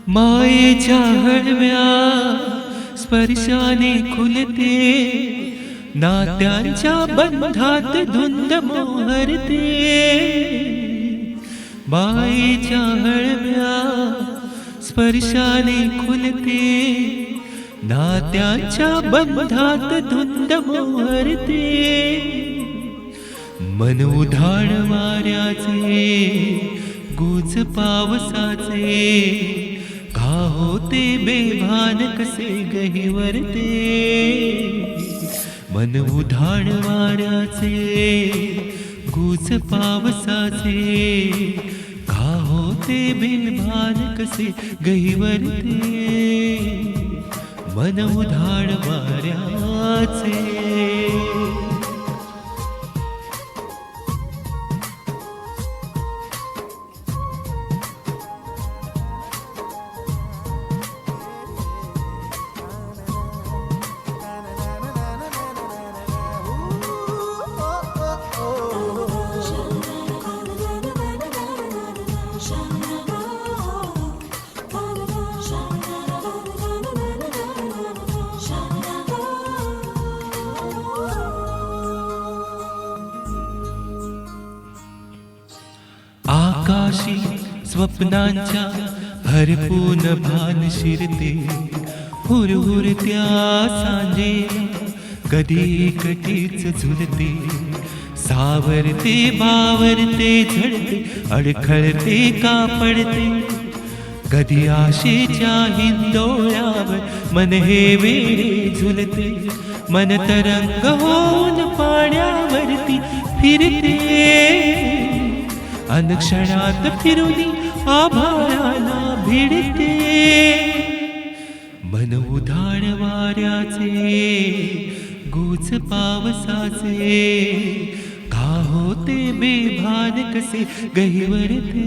मायेच्या हळव्या स्पर्शाने खुलते, नात्यांच्या बंधात धुंद मोहरते. मायेच्या हळव्या स्पर्शाने खुलते, नात्यांच्या बंधात धुंद मोहरते. मन उधाण वाऱ्याचे, गुज पावसाचे, का होते बेभान कसे गहिवरते. मन उधाण वाऱ्याचे, गुज पावसाचे, का होते बेभान कसे गहिवरते. मन उधाण वाऱ्याचे. आकाशी स्वप्नांच्या हरपून भान शिरते, हुरहुरत्या सांजे कधी कटीच झुलते. सावरते बावरते झडते, अडखळते का पडते. कधी आशेच्या हिंदोळ्यावर मन हे वेळे झुलते. मन तरंग होऊन पाण्यावरती फिरते, अनक्षणात फिरुनी आभाळाला भिडते. मन उधाण वाऱ्याचे, गुज पावसाचे, का होते बेभान कसे गहिवरते.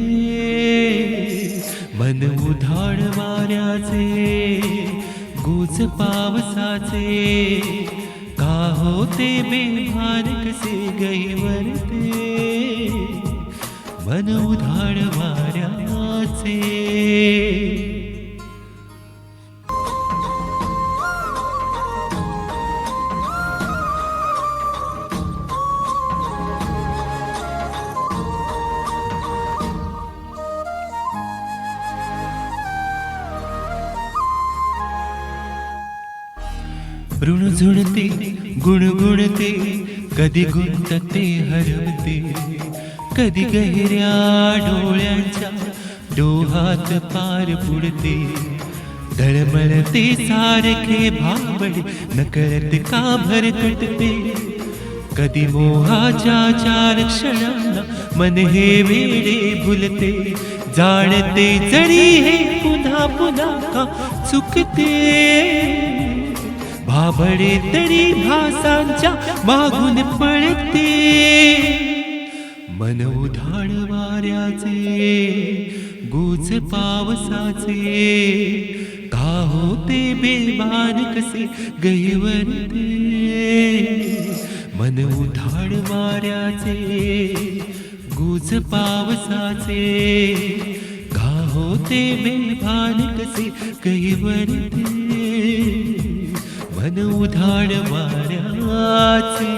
मन उधाण वाऱ्याचे, गुज पावसाचे, का होते बेभान कसे गहिवरते. मन उधाण वाऱ्याचे. ऋणझुणते गुणगुणते, कधी गुंतते हरवते. कधी गहिऱ्या डोळ्यांच्या डोहात पार पुडते. तळमळते सारखे भाबडे, नकळत का भरकटते. कधी मोहाच्या चार क्षणांना मन हे वेडे भुलते. जाणते जरी हे पुन्हा पुन्हा का चुकते. भाबडे तरी भासांच्या मागून पळते. मन उधाण वाऱ्याचे, गुज पावसाचे, का होते बेभान कसे गहिवरते. मन उधाण वाऱ्याचे, गुज पावसाचे, का होते बेभान कसे गहिवरते. मन उधाण वाऱ्याचे.